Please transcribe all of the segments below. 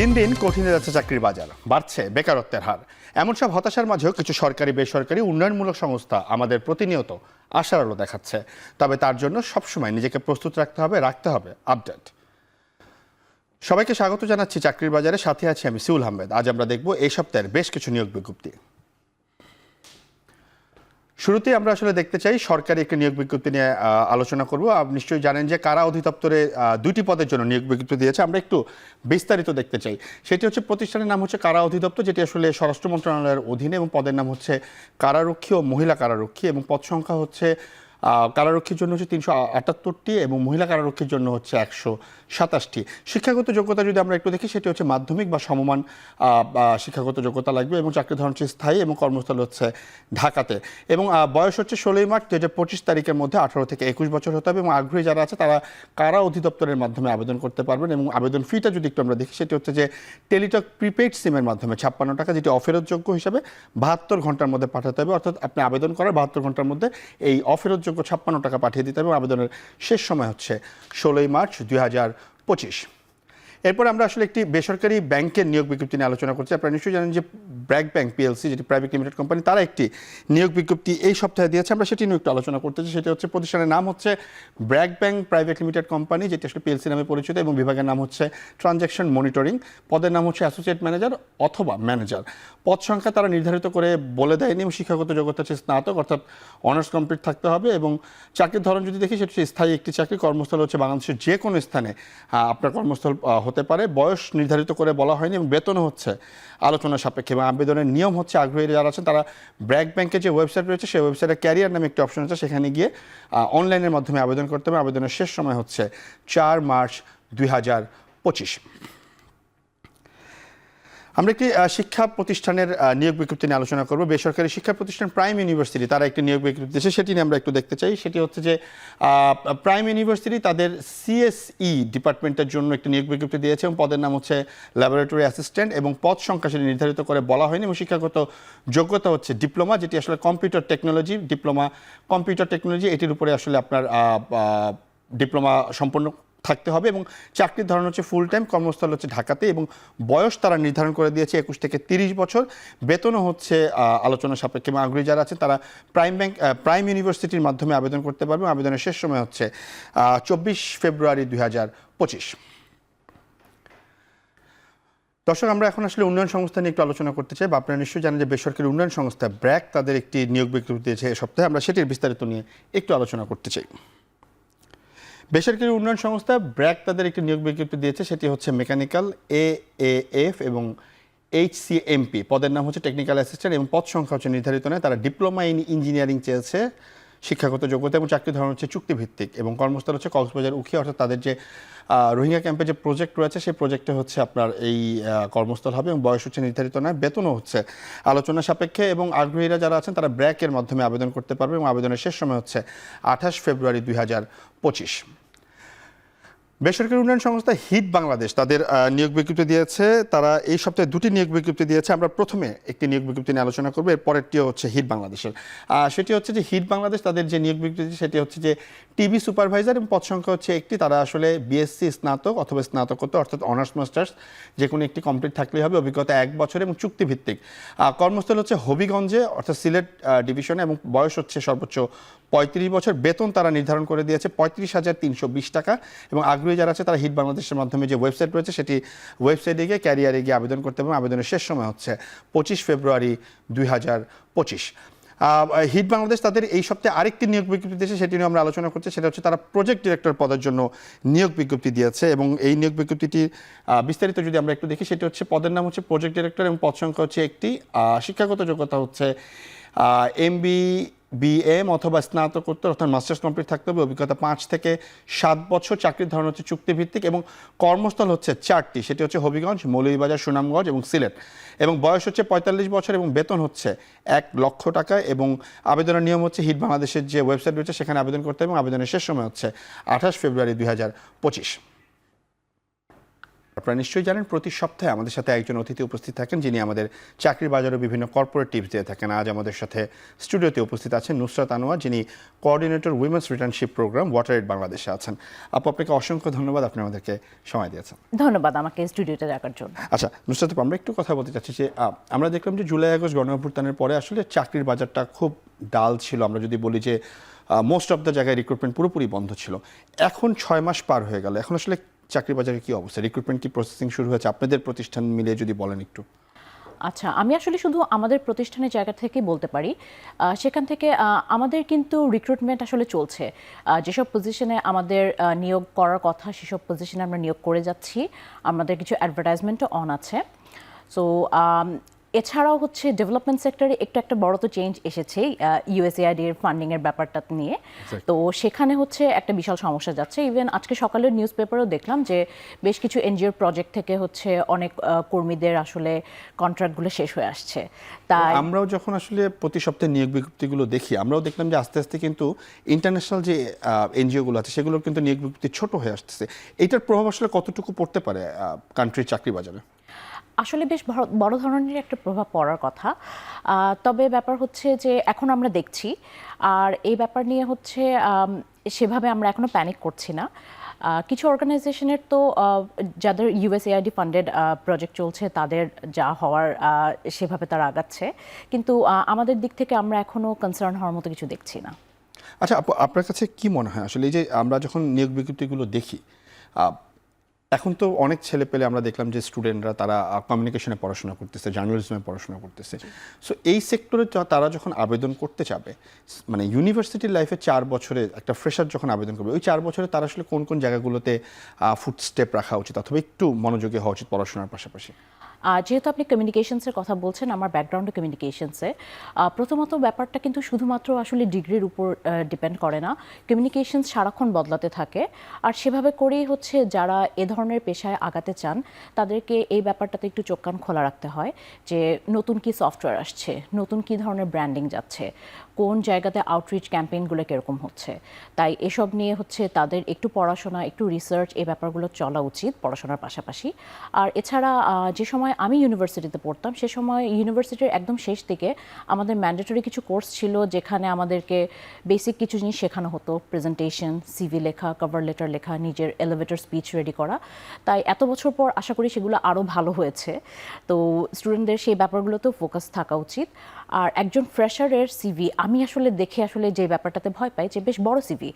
দিন দিন কঠিন হয়ে যাচ্ছে চাকরির বাজার, বাড়ছে বেকারত্বের হার। এমন সব হতাশার মাঝেও কিছু সরকারি বেসরকারি উন্নয়নমূলক সংস্থা আমাদের প্রতিনিয়ত আশার আলো দেখাচ্ছে। তবে তার জন্য সবসময় নিজেকে প্রস্তুত রাখতে হবে আপডেট। সবাইকে স্বাগত জানাচ্ছি চাকরির বাজারে, সাথে আছি আমি সিউল আহমেদ। আজ আমরা দেখব এই সপ্তাহের বেশ কিছু নিয়োগ বিজ্ঞপ্তি। শুরুতেই আমরা আসলে দেখতে চাই সরকারি একটি নিয়োগ বিজ্ঞপ্তি নিয়ে আলোচনা করব। আপনি নিশ্চয়ই জানেন যে কারা অধিদপ্তরে দুটি পদের জন্য নিয়োগ বিজ্ঞপ্তি দিয়েছে। আমরা একটু বিস্তারিত দেখতে চাই। সেটি হচ্ছে প্রতিষ্ঠানের নাম হচ্ছে কারা অধিদপ্তর, যেটি আসলে স্বরাষ্ট্র মন্ত্রণালয়ের অধীনে, এবং পদের নাম হচ্ছে কারারক্ষী ও মহিলা কারারক্ষী, এবং পদ সংখ্যা হচ্ছে কারারক্ষীর জন্য হচ্ছে 378টি এবং মহিলা কারারক্ষীর জন্য হচ্ছে 127টি। শিক্ষাগত যোগ্যতা যদি আমরা একটু দেখি, সেটি হচ্ছে মাধ্যমিক বা সমমান শিক্ষাগত যোগ্যতা লাগবে, এবং চাকরির ধরন হচ্ছে স্থায়ী, এবং কর্মস্থল হচ্ছে ঢাকাতে, এবং বয়স হচ্ছে 16 মার্চ 2025 তারিখের মধ্যে 18 থেকে 21 বছর হতে হবে। এবং আগ্রহী যারা আছে তারা কারা অধিদপ্তরের মাধ্যমে আবেদন করতে পারবেন। এবং আবেদন ফিটা যদি একটু আমরা দেখি, সেটি হচ্ছে যে টেলিটক প্রিপেইড সিমের মাধ্যমে 56 টাকা, যেটি অফেরতযোগ্য হিসাবে 72 ঘন্টার মধ্যে পাঠাতে হবে। অর্থাৎ আপনি আবেদন করার 72 ঘন্টার মধ্যে এই অফেরতযোগ্য 56 টাকা পাঠিয়ে দিতে হবে। আবেদনের শেষ সময় হচ্ছে 16 মার্চ 2025। এরপর আমরা আসলে একটি বেসরকারি ব্যাংকের নিয়োগ বিজ্ঞপ্তি নিয়ে আলোচনা করছি। আপনারা নিশ্চয়ই জানেন যে ব্র্যাক ব্যাংক পিএলসি, যেটি প্রাইভেট লিমিটেড কোম্পানি, তারা একটি নিয়োগ বিজ্ঞপ্তি এই সপ্তাহে দিয়েছে। আমরা সেটি নিয়ে একটু আলোচনা করতে চাই। সেটি হচ্ছে প্রতিষ্ঠানের নাম হচ্ছে BRAC bank private limited company, যেটি আসলে পিএলসি নামে পরিচিত, এবং বিভাগের নাম হচ্ছে ট্রানজ্যাকশন মনিটরিং। পদের নাম হচ্ছে অ্যাসোসিয়েট ম্যানেজার অথবা ম্যানেজার। পদ সংখ্যা তারা নির্ধারিত করে বলে দেয়নি, এবং শিক্ষাগত যোগ্যতা হচ্ছে স্নাতক, অর্থাৎ অনার্স কমপ্লিট থাকতে হবে। এবং চাকরির ধরন যদি দেখি, সেটি হচ্ছে স্থায়ী একটি চাকরি। কর্মস্থল হচ্ছে বাংলাদেশের যে কোনো স্থানে আপনার কর্মস্থল হতে পারে। বয়স নির্ধারিত করে বলা হয়নি, এবং বেতনও হচ্ছে আলোচনা সাপেক্ষে। এবং আবেদনের নিয়ম হচ্ছে আগ্রহী যারা আছেন তারা ব্র্যাক ব্যাংকের যে ওয়েবসাইট রয়েছে, সেই ওয়েবসাইটে ক্যারিয়ার নামে একটি অপশন আছে, সেখানে গিয়ে অনলাইনের মাধ্যমে আবেদন করতে হবে। আবেদনের শেষ সময় হচ্ছে 4 মার্চ 2025। আমরা একটি শিক্ষা প্রতিষ্ঠানের নিয়োগ বিজ্ঞপ্তি নিয়ে আলোচনা করব। বেসরকারি শিক্ষা প্রতিষ্ঠান প্রাইম ইউনিভার্সিটি, তারা একটি নিয়োগ বিজ্ঞপ্তি দিয়েছে, সেটি নিয়ে আমরা একটু দেখতে চাই। সেটি হচ্ছে যে প্রাইম ইউনিভার্সিটি তাদের সিএসই ডিপার্টমেন্টের জন্য একটি নিয়োগ বিজ্ঞপ্তি দিয়েছে, এবং পদের নাম হচ্ছে ল্যাবরেটরি অ্যাসিস্ট্যান্ট, এবং পদ সংখ্যা সেটি নির্ধারিত করে বলা হয়নি। এবং শিক্ষাগত যোগ্যতা হচ্ছে ডিপ্লোমা, যেটি আসলে computer technology, diploma computer technology, এটির উপরে আসলে আপনার ডিপ্লোমা সম্পন্ন থাকতে হবে। এবং চাকরির ধরন হচ্ছে ফুল টাইম, কর্মস্থল হচ্ছে ঢাকাতে, এবং বয়স তারা নির্ধারণ করে দিয়েছে 21 থেকে 30 বছর। বেতনও হচ্ছে আলোচনা সাপেক্ষে। এবং আগ্রহী যারা আছে তারা প্রাইম ইউনিভার্সিটির মাধ্যমে আবেদন করতে পারবে। আবেদনের শেষ সময় হচ্ছে 24 ফেব্রুয়ারি 2025। দর্শক, আমরা এখন আসলে উন্নয়ন সংস্থা নিয়ে একটু আলোচনা করতে চাই। বা আপনারা নিশ্চয়ই জানেন যে বেসরকারি উন্নয়ন সংস্থা ব্র্যাক তাদের একটি নিয়োগ বিজ্ঞপ্তি দিয়েছে এই সপ্তাহে। আমরা সেটির বিস্তারিত নিয়ে একটু আলোচনা করতে চাই। বেসরকারি উন্নয়ন সংস্থা ব্র্যাক তাদের একটি নিয়োগ বিজ্ঞপ্তি দিয়েছে, সেটি হচ্ছে মেকানিক্যাল এএএফ এবং HCMP। পদের নাম হচ্ছে টেকনিক্যাল অ্যাসিস্ট্যান্ট, এবং পদ সংখ্যা হচ্ছে নির্ধারিত নয়। তারা ডিপ্লোমা ইন ইঞ্জিনিয়ারিং চেয়েছে। শিক্ষাগত যোগ্যতা এবং চাকরির ধরন হচ্ছে চুক্তিভিত্তিক, এবং কর্মস্থল হচ্ছে কক্সবাজার উখিয়া। অর্থাৎ তাদের যে রোহিঙ্গা ক্যাম্পে যে প্রজেক্ট রয়েছে, সেই প্রজেক্টে হচ্ছে আপনার এই কর্মস্থল হবে, এবং বয়স হচ্ছে নির্ধারিত নয়। বেতনও হচ্ছে আলোচনা সাপেক্ষে। এবং আগ্রহীরা যারা আছেন তারা ব্র্যাকের মাধ্যমে আবেদন করতে পারবে, এবং আবেদনের শেষ সময় হচ্ছে 28 ফেব্রুয়ারি 2025। বেসরকারি উন্নয়ন সংস্থা হিট বাংলাদেশ তাদের নিয়োগ বিজ্ঞপ্তি দিয়েছে। তারা এই সপ্তাহে দুটি নিয়োগ বিজ্ঞপ্তি দিয়েছে। আমরা প্রথমে একটি নিয়োগ বিজ্ঞপ্তি নিয়ে আলোচনা করবো, এর পরেরটিও হচ্ছে হিট বাংলাদেশের। সেটি হচ্ছে যে হিট বাংলাদেশ তাদের যে নিয়োগ বিজ্ঞপ্তি, সেটি হচ্ছে যে টিভি সুপারভাইজার, এবং পদ সংখ্যা হচ্ছে একটি। তারা আসলে বিএসসি স্নাতক অথবা স্নাতকোত্তর, অর্থাৎ অনার্স মাস্টার্স যে কোনো একটি কমপ্লিট থাকলেই হবে। অভিজ্ঞতা 1 বছর এবং চুক্তিভিত্তিক। কর্মস্থল হচ্ছে হবিগঞ্জে, অর্থাৎ সিলেট ডিভিশনে, এবং বয়স হচ্ছে সর্বোচ্চ 35 বছর। বেতন তারা নির্ধারণ করে দিয়েছে 35,320 টাকা। এবং আগ্রহী যারা আছে তারা হিট বাংলাদেশের মাধ্যমে যে ওয়েবসাইট রয়েছে, সেটি ওয়েবসাইটে গিয়ে ক্যারিয়ারে গিয়ে আবেদন করতে হবে। আবেদনের শেষ সময় হচ্ছে 25 ফেব্রুয়ারি 2025। হিট বাংলাদেশ তাদের এই সপ্তাহে আরেকটি নিয়োগ বিজ্ঞপ্তি দিয়েছে, সেটি নিয়ে আমরা আলোচনা করছি। সেটা হচ্ছে তারা প্রজেক্ট ডিরেক্টর পদের জন্য নিয়োগ বিজ্ঞপ্তি দিয়েছে। এবং এই নিয়োগ বিজ্ঞপ্তিটি বিস্তারিত যদি আমরা একটু দেখি, সেটি হচ্ছে পদের নাম হচ্ছে প্রজেক্ট ডিরেক্টর, এবং পদ সংখ্যা হচ্ছে একটি। শিক্ষাগত যোগ্যতা হচ্ছে MBBM অথবা স্নাতকোত্তর, অর্থাৎ মাস্টার্স কমপ্লিট থাকতে হবে। অভিজ্ঞতা 5 থেকে 7 বছর। চাকরির ধরন হচ্ছে চুক্তিভিত্তিক, এবং কর্মস্থল হচ্ছে 4টি। সেটি হচ্ছে হবিগঞ্জ, মৌলভীবাজার, সুনামগঞ্জ এবং সিলেট। এবং বয়স হচ্ছে 45 বছর, এবং বেতন হচ্ছে 1 লক্ষ টাকা। এবং আবেদনের নিয়ম হচ্ছে হিট বাংলাদেশের যে ওয়েবসাইট রয়েছে, সেখানে আবেদন করতে হবে। এবং আবেদনের শেষ সময় হচ্ছে 28 ফেব্রুয়ারি 2025। আপনারা নিশ্চয়ই জানেন প্রতি সপ্তাহে আমাদের সাথে একজন অতিথি উপস্থিত থাকেন যিনি আমাদের চাকরির বাজারে বিভিন্ন কর্পোরেট টিপস দিয়ে থাকেন। আজ আমাদের সাথে স্টুডিওতে উপস্থিত আছেন নুসরাত আনোয়ার, যিনি coordinator women's returnship program WaterAid বাংলাদেশে আছেন। আপু, আপনাকে অসংখ্য ধন্যবাদ, আপনি আমাদেরকে সময় দিয়েছেন। ধন্যবাদ আমাকে স্টুডিওতে ডাকার জন্য। আচ্ছা নুসরাত আপু, আমরা একটু কথা বলতে চাচ্ছি যে আমরা দেখলাম যে জুলাই আগস্ট গণঅভ্যুত্থানের পরে আসলে চাকরির বাজারটা খুব ডাল ছিল। আমরা যদি বলি যে মোস্ট অফ দ্য জায়গায় রিক্রুটমেন্ট পুরোপুরি বন্ধ ছিল। এখন 6 মাস পার হয়ে গেল, এখন আসলে চাকরি বাজারে কি অবস্থা? রিক্রুটমেন্ট কি প্রসেসিং শুরু হয়েছে আপনাদের প্রতিষ্ঠান মিলে যদি বলেন একটু। আচ্ছা, আমি আসলে শুধু আমাদের প্রতিষ্ঠানের জায়গা থেকে বলতে পারি, সেখান থেকে আমাদের কিন্তু রিক্রুটমেন্ট আসলে চলছে। যেসব পজিশনে আমাদের নিয়োগ করার কথা সেসব পজিশনে আমরা নিয়োগ করে যাচ্ছি। আমাদের কিছু অ্যাডভার্টাইজমেন্টও অন আছে। সো এছাড়াও হচ্ছে ডেভেলপমেন্ট সেক্টরে একটা বড় তো চেঞ্জ এসেছে ইউএসএআইডি এর ফান্ডিংয়ের ব্যাপারটা নিয়ে। তো সেখানে হচ্ছে একটা বিশাল সমস্যা যাচ্ছে। ইভেন আজকে সকালের নিউজ পেপারেও দেখলাম যে বেশ কিছু এনজিওর প্রজেক্ট থেকে হচ্ছে অনেক কর্মীদের আসলে কন্ট্রাক্টগুলো শেষ হয়ে আসছে। তাই আমরাও যখন আসলে প্রতি সপ্তাহে নিয়োগ বিজ্ঞপ্তিগুলো দেখি, আমরাও দেখলাম যে আস্তে আস্তে কিন্তু ইন্টারন্যাশনাল যে এনজিওগুলো আছে সেগুলোর কিন্তু নিয়োগ বিজ্ঞপ্তি ছোট হয়ে আসতেছে। এটার প্রভাব আসলে কতটুকু পড়তে পারে কান্ট্রির চাকরি বাজারে? আসলে বেশ বড় ধরনের একটা প্রভাব পড়ার কথা। তবে ব্যাপার হচ্ছে যে এখন আমরা দেখছি, আর এই ব্যাপার নিয়ে হচ্ছে সেভাবে আমরা এখনো প্যানিক করছি না। কিছু অর্গানাইজেশনের তো যাদের ইউএসএআইডি ফান্ডেড প্রজেক্ট চলছে তাদের যা হওয়ার সেভাবে তারা আগাচ্ছে, কিন্তু আমাদের দিক থেকে আমরা এখনো কনসার্ন হওয়ার মতো কিছু দেখছি না। আচ্ছা আপু, আপনার কাছে কি মনে হয় আসলে এই যে আমরা যখন নিয়োগ বিজ্ঞপ্তিগুলো দেখি, এখন তো অনেক ছেলে পেলে আমরা দেখলাম যে স্টুডেন্টরা তারা কমিউনিকেশনে পড়াশোনা করতেছে, জার্নালিজমে পড়াশোনা করতেছে। সো এই সেক্টরে তারা যখন আবেদন করতে যাবে, মানে ইউনিভার্সিটির লাইফে 4 বছরে একটা ফ্রেশার যখন আবেদন করবে, ওই 4 বছরে তারা আসলে কোন কোন জায়গাগুলোতে ফুটস্টেপ রাখা উচিত অথবা একটু মনোযোগী হওয়া উচিত পড়াশোনার পাশাপাশি? যেহেতু আপনি কমিউনিকেশনসের কথা বলছেন, আমার ব্যাকগ্রাউন্ডে কমিউনিকেশনসে, প্রথমত ব্যাপারটা কিন্তু শুধুমাত্র আসলে ডিগ্রির উপর ডিপেন্ড করে না। কমিউনিকেশনস সারাক্ষণ বদলাতে থাকে, আর সেভাবে করেই হচ্ছে যারা এ ধরনের পেশায় আগাতে চান তাদেরকে এই ব্যাপারটাতে একটু চোখ কান খোলা রাখতে হয় যে নতুন কি সফটওয়্যার আসছে, নতুন কি ধরনের ব্র্যান্ডিং যাচ্ছে, কোন জায়গাতে আউটরিচ ক্যাম্পেইনগুলো কীরকম হচ্ছে। তাই এসব নিয়ে হচ্ছে তাদের একটু পড়াশোনা, একটু রিসার্চ, এই ব্যাপারগুলো চলা উচিত পড়াশোনার পাশাপাশি। আর এছাড়া যে সময় আমি ইউনিভার্সিটিতে পড়তাম সে সময় ইউনিভার্সিটির একদম শেষ দিকে আমাদের ম্যান্ডেটরি কিছু কোর্স ছিল যেখানে আমাদেরকে বেসিক কিছু জিনিস শেখানো হতো, প্রেজেন্টেশন, সিভি লেখা, কভার লেটার লেখা, নিজের এলিভেটর স্পিচ রেডি করা। তাই এত বছর পর আশা করি সেগুলো আরও ভালো হয়েছে। তো স্টুডেন্টদের সেই ব্যাপারগুলোতেও ফোকাস থাকা উচিত। আর একজন ফ্রেশারের সিভি আমি আসলে দেখে আসলে যে ব্যাপারটাতে ভয় পাই যে বেশ বড় সিভি,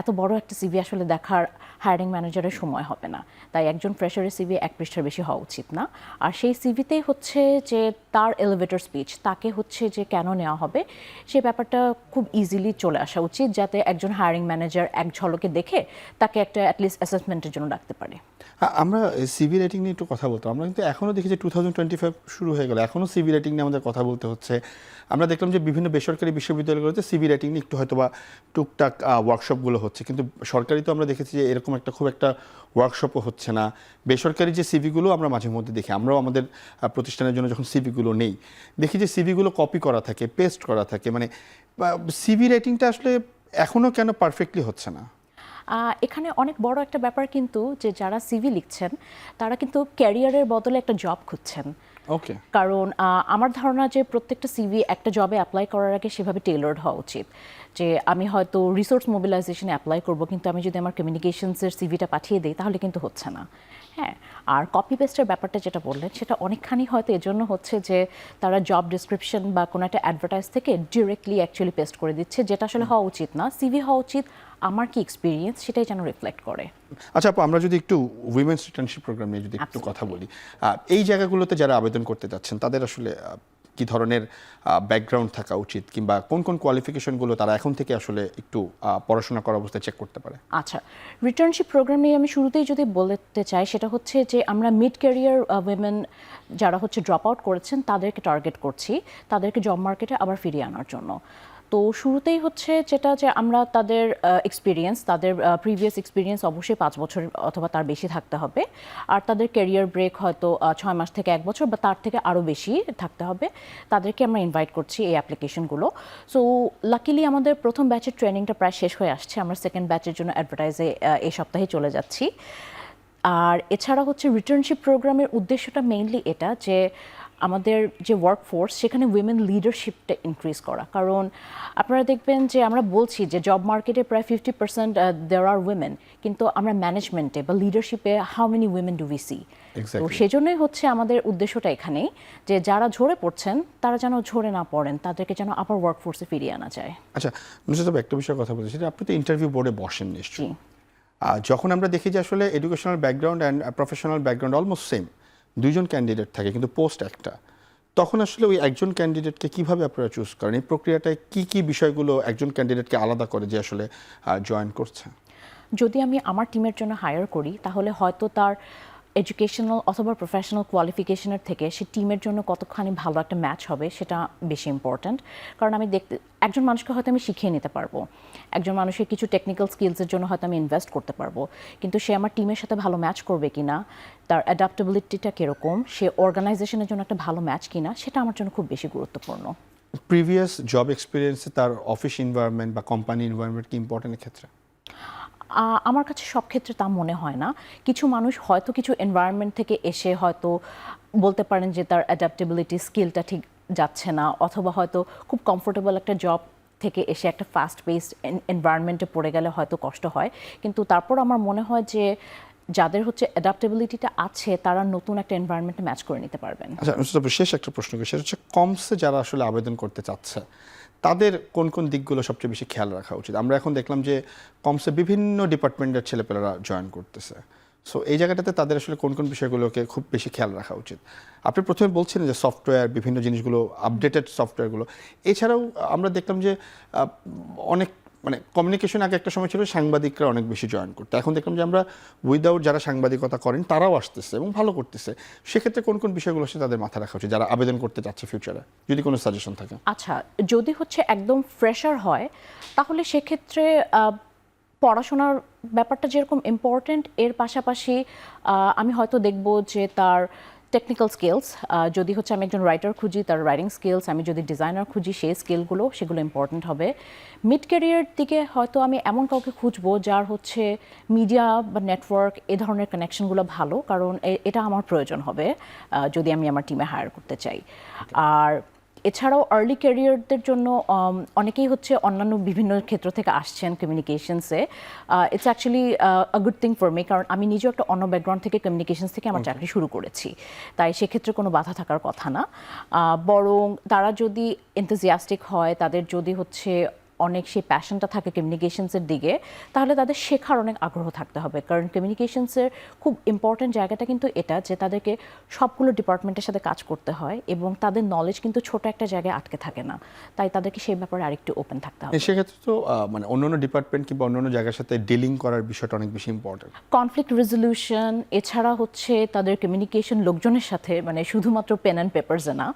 এত বড় একটা সিভি আসলে দেখার হায়ারিং ম্যানেজারের সময় হবে না। তাই একজন ফ্রেশারের সিভি 1 পৃষ্ঠার বেশি হওয়া উচিত না। আর সেই সিভিতেই হচ্ছে যে তার এলিভেটর স্পিচ, তাকে হচ্ছে যে কেন নেওয়া হবে সেই ব্যাপারটা খুব ইজিলি চলে আসা উচিত, যাতে একজন হায়ারিং ম্যানেজার এক ঝলকে দেখে তাকে একটা অ্যাটলিস্ট অ্যাসেসমেন্টের জন্য রাখতে পারে। আমরা সিভি রেটিং নিয়ে একটু কথা বলতাম, আমরা কিন্তু এখনও দেখি যে 2025 শুরু হয়ে গেল, এখনও সিভি রেটিং নিয়ে আমাদের কথা বলতে হচ্ছে। আমরা দেখলাম যে বিভিন্ন বেসরকারি বিশ্ববিদ্যালয়গুলোতে সিভি রেটিং নিয়ে একটু হয়তো বা টুকটাক ওয়ার্কশপগুলো হচ্ছে, কিন্তু সরকারি তো আমরা দেখেছি যে এরকম খুব একটা ওয়ার্কশপও হচ্ছে না। বেসরকারি যে সিভিগুলো আমরা মাঝে মধ্যে দেখি, আমরাও আমাদের প্রতিষ্ঠানের জন্য যখন সিভিগুলো নেই দেখি যে সিভিগুলো কপি করা থাকে, পেস্ট করা থাকে। মানে সিভি রেটিংটা আসলে এখনও কেন পারফেক্টলি হচ্ছে না? এখানে অনেক বড় একটা ব্যাপার কিন্তু যে যারা সিভি লিখছেন তারা কিন্তু ক্যারিয়ারের বদলে একটা জব খুঁজছেন। ওকে, কারণ আমার ধারণা যে প্রত্যেকটা সিভি একটা জবে অ্যাপ্লাই করার আগে সেভাবে টেইলার্ড হওয়া উচিত। যে আমি হয়তো রিসোর্স মোবিলাইজেশনে অ্যাপ্লাই করব, কিন্তু আমি যদি আমার কমিউনিকেশনসের সিভিটা পাঠিয়ে দিই তাহলে কিন্তু হচ্ছে না। হ্যাঁ, আর কপি পেস্টের ব্যাপারটা যেটা বললেন সেটা অনেকখানি হয়তো এজন্য হচ্ছে যে তারা জব ডিসক্রিপশন বা কোনো একটা অ্যাডভার্টাইজ থেকে ডিরেক্টলি অ্যাকচুয়ালি পেস্ট করে দিচ্ছে, যেটা আসলে হওয়া উচিত না। সিভি হওয়া উচিত আমার কি এক্সপিরিয়েন্স সেটাই যেন রিফ্লেক্ট করে। আচ্ছা আপু, আমরা যদি একটু উইমেন্স রিটার্নশিপ প্রোগ্রাম নিয়ে যদি একটু কথা বলি, এই জায়গাগুলোতে যারা আবেদন করতে যাচ্ছেন তাদের আসলে কি ধরনের ব্যাকগ্রাউন্ড থাকা উচিত, কিংবা কোন কোন কোয়ালিফিকেশনগুলো তারা এখন থেকে আসলে একটু পড়াশোনা করা অবস্থায় চেক করতে পারে? আচ্ছা, রিটার্নশিপ প্রোগ্রাম নিয়ে আমি শুরুতেই যদি বলতে চাই সেটা হচ্ছে যে আমরা মিড ক্যারিয়ার উইমেন যারা হচ্ছে ড্রপ আউট করেছেন তাদেরকে টার্গেট করছি, তাদেরকে জব মার্কেটে আবার ফিরিয়ে আনার জন্য। তো শুরুতেই হচ্ছে যেটা যে আমরা তাদের এক্সপিরিয়েন্স, তাদের প্রিভিয়াস এক্সপিরিয়েন্স অবশ্যই 5 বছর অথবা তার বেশি থাকতে হবে। আর তাদের ক্যারিয়ার ব্রেক হয়তো 6 মাস থেকে 1 বছর বা তার থেকে আরও বেশি থাকতে হবে। তাদেরকে আমরা ইনভাইট করছি এই অ্যাপ্লিকেশনগুলো। সো লাকিলি আমাদের প্রথম ব্যাচের ট্রেনিংটা প্রায় শেষ হয়ে আসছে, আমরা সেকেন্ড ব্যাচের জন্য অ্যাডভার্টাইজে এই সপ্তাহে চলে যাচ্ছি। আর এছাড়া হচ্ছে রিটার্নশিপ প্রোগ্রামের উদ্দেশ্যটা মেইনলি এটা যে আমাদের যে ওয়ার্কফোর্স সেখানে উইমেন লিডারশিপটা ইনক্রিজ করা, কারণ আপনারা দেখবেন যে আমরা বলছি যে জব মার্কেটে প্রায় 50% দেয়ার আর উইমেন, কিন্তু আমরা ম্যানেজমেন্টে বা লিডারশিপে how many women do we see? তো সেজন্যই হচ্ছে আমাদের উদ্দেশ্যটা এখানেই যে যারা ঝরে পড়ছেন তারা যেন ঝরে না পড়েন, তাদেরকে যেন আবার ওয়ার্কফোর্সে ফিরিয়ে আনা যায়। আচ্ছা নুসরাত, একটা বিষয়ে কথা বলছি, আপনি তো ইন্টারভিউ বোর্ডে বসেন নিশ্চয়ই। যখন আমরা দেখি যে আসলে educational background and professional background almost same, দুইজন ক্যান্ডিডেট থাকে কিন্তু পোস্ট একটা, তখন আসলে ওই একজন ক্যান্ডিডেটকে কিভাবে আপনারা চুজ করেন? এই প্রক্রিয়াটায় কি কি বিষয়গুলো একজন ক্যান্ডিডেটকে আলাদা করে যে আসলে জয়েন করছে? যদি আমি আমার টিমের জন্য হায়ার করি তাহলে হয়তো তার এডুকেশনাল অথবা প্রফেশনাল কোয়ালিফিকেশনের থেকে সে টিমের জন্য কতখানি ভালো একটা ম্যাচ হবে সেটা বেশি ইম্পর্ট্যান্ট। কারণ আমি একজন মানুষকে হয়তো আমি শিখিয়ে নিতে পারবো, একজন মানুষের কিছু টেকনিক্যাল স্কিলসের জন্য হয়তো আমি ইনভেস্ট করতে পারবো, কিন্তু সে আমার টিমের সাথে ভালো ম্যাচ করবে কিনা, তার অ্যাডাপ্টেবিলিটিটা কীরকম, সে অর্গানাইজেশনের জন্য একটা ভালো ম্যাচ কিনা, সেটা আমার জন্য খুব বেশি গুরুত্বপূর্ণ। প্রিভিয়াস জব এক্সপিরিয়েন্সে তার অফিস এনভায়রনমেন্ট বা কোম্পানি এনভায়রনমেন্ট কি ইম্পর্টেন্টের ক্ষেত্রে? আমার কাছে সব ক্ষেত্রে তা মনে হয় না। কিছু মানুষ হয়তো কিছু এনভায়রনমেন্ট থেকে এসে হয়তো বলতে পারেন যে তার অ্যাডাপ্টেবিলিটি স্কিলটা ঠিক যাচ্ছে না, অথবা হয়তো খুব কমফোর্টেবল একটা জব থেকে এসে একটা ফাস্ট পেসড এনভায়রনমেন্টে পড়ে গেলে হয়তো কষ্ট হয়, কিন্তু তারপর আমার মনে হয় যে যাদের হচ্ছে অ্যাডাপ্টেবিলিটিটা আছে তারা নতুন একটা এনভায়রনমেন্টে ম্যাচ করে নিতে পারবেন। আচ্ছা শেষ একটা প্রশ্ন করি, সেটা হচ্ছে কমসে যারা আসলে আবেদন করতে চাচ্ছে তাদের কোন কোন দিকগুলো সবচেয়ে বেশি খেয়াল রাখা উচিত? আমরা এখন দেখলাম যে কমসে বিভিন্ন ডিপার্টমেন্টের ছেলেপেলেরা জয়েন করতেছে, সো এই জায়গাটাতে তাদের আসলে কোন কোন বিষয়গুলোকে খুব বেশি খেয়াল রাখা উচিত? আপনি প্রথমে বলছিলেন যে সফটওয়্যার, বিভিন্ন জিনিসগুলো আপডেটেড সফটওয়্যারগুলো, এছাড়াও আমরা দেখলাম যে অনেক মানে কমিউনিকেশন আগে একটা সময় ছিল সাংবাদিকরা অনেক বেশি জয়েন করতে, এখন দেখলাম যে আমরা উইদাউট যারা সাংবাদিকতা করেন তারাও আসতেছে এবং ভালো করতেছে। সেক্ষেত্রে কোন কোন বিষয়গুলো সে তাদের মাথায় রাখা উচিত যারা আবেদন করতে চাচ্ছে ফিউচারে, যদি কোনো সাজেশন থাকে? আচ্ছা, যদি হচ্ছে একদম ফ্রেশার হয় তাহলে সেক্ষেত্রে পড়াশোনার ব্যাপারটা যেরকম ইম্পর্টেন্ট, এর পাশাপাশি আমি হয়তো দেখব যে তার টেকনিক্যাল স্কিলস, যদি হচ্ছে আমি একজন রাইটার খুঁজি তার রাইটিং স্কিলস, আমি যদি ডিজাইনার খুঁজি সেই স্কিলগুলো সেগুলো ইম্পর্টেন্ট হবে। মিড ক্যারিয়ার দিকে হয়তো আমি এমন কাউকে খুঁজবো যার হচ্ছে মিডিয়া বা নেটওয়ার্ক এ ধরনের কানেকশনগুলো ভালো, কারণ এটা আমার প্রয়োজন হবে যদি আমি আমার টিমে হায়ার করতে চাই। আর এছাড়াও আর্লি ক্যারিয়ারদের জন্য অনেকেই হচ্ছে অন্যান্য বিভিন্ন ক্ষেত্র থেকে আসছেন কমিউনিকেশনসে। It's actually a good thing for me, কারণ আমি নিজেও একটা অন্য ব্যাকগ্রাউন্ড থেকে কমিউনিকেশনস থেকে আমার চাকরি শুরু করেছি, তাই সেক্ষেত্রে কোনো বাধা থাকার কথা না। বরং তারা যদি এনথুজিয়াস্টিক হয়, তাদের যদি হচ্ছে অনেক সেই প্যাশনটা থাকে কমিউনিকেশনসের দিকে, তাহলে তাদের শেখার অনেক আগ্রহ থাকতে হবে, কারণ কমিউনিকেশনসের খুব ইম্পর্ট্যান্ট জায়গাটা কিন্তু এটা যে তাদেরকে সবগুলো ডিপার্টমেন্টের সাথে কাজ করতে হয় এবং তাদের নলেজ কিন্তু ছোট একটা জায়গায় আটকে থাকে না, তাই তাদেরকে সেই ব্যাপারে আরেকটু ওপেন থাকতে হবে। সেক্ষেত্রে তো মানে অন্যান্য ডিপার্টমেন্ট কিংবা অন্যান্য জায়গার সাথে ডিলিং করার বিষয়টা অনেক বেশি ইম্পর্টেন্ট। কনফ্লিক্ট রেজলিউশন, এছাড়া হচ্ছে তাদের কমিউনিকেশন লোকজনের সাথে, মানে শুধুমাত্র পেন অ্যান্ড পেপারসে না,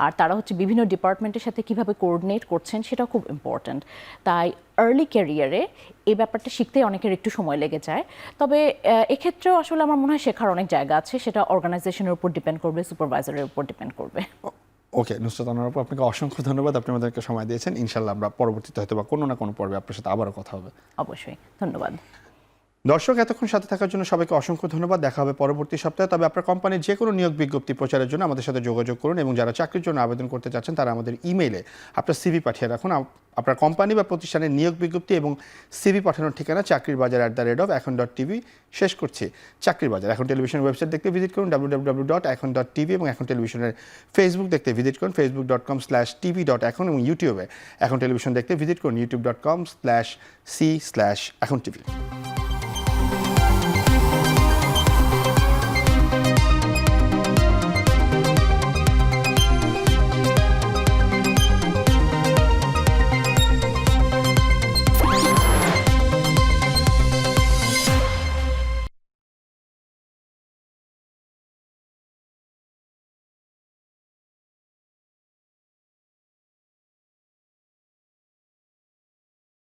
আর তারা হচ্ছে বিভিন্ন ডিপার্টমেন্টের সাথে কিভাবে কোঅর্ডিনেট করছেন সেটা খুব ইম্পর্ট্যান্ট। তাই আর্লি ক্যারিয়ারে এই ব্যাপারটা শিখতে অনেকের একটু সময় লেগে যায়, তবে এক্ষেত্রেও আসলে আমার মনে হয় শেখার অনেক জায়গা আছে, সেটা অর্গানাইজেশনের উপর ডিপেন্ড করবে, সুপারভাইজারের উপর ডিপেন্ড করবে। ওকে নুসরাত আনোয়ার আপু, আপনাকে অসংখ্য ধন্যবাদ, আপনি আমাদেরকে সময় দিয়েছেন। ইনশাল্লাহ আমরা পরবর্তীতে হয়তো বা কোনো না কোনো পর্বে আপনার সাথে আবারও কথা হবে। অবশ্যই, ধন্যবাদ। দর্শক এতক্ষণ সাথে থাকার জন্য সবাইকে অসংখ্য ধন্যবাদ। দেখা হবে পরবর্তী সপ্তাহে। তবে আপনার কোম্পানির যে কোনো নিয়োগ বিজ্ঞপ্তি প্রচারের জন্য আমাদের সাথে যোগাযোগ করুন, এবং যারা চাকরির জন্য আবেদন করতে চাচ্ছেন তারা আমাদের ইমেইলে আপনার সিভি পাঠিয়ে রাখুন। আপনার কোম্পানি বা প্রতিষ্ঠানের নিয়োগ বিজ্ঞপ্তি এবং সিভি পাঠানোর ঠিকানা চাকরিরবাজার@এখন.tv। শেষ করছি চাকরির বাজার। এখন টেলিভিশন ওয়েবসাইট দেখতে ভিজিট করুন www.এখন.tv, এবং এখন টেলিভিশনের ফেসবুক দেখতে ভিজিট করুন facebook.com/tv.এখন, এবং ইউটিউবে এখন টেলিভিশন দেখতে ভিজিট করুন youtube.com/c/echontv।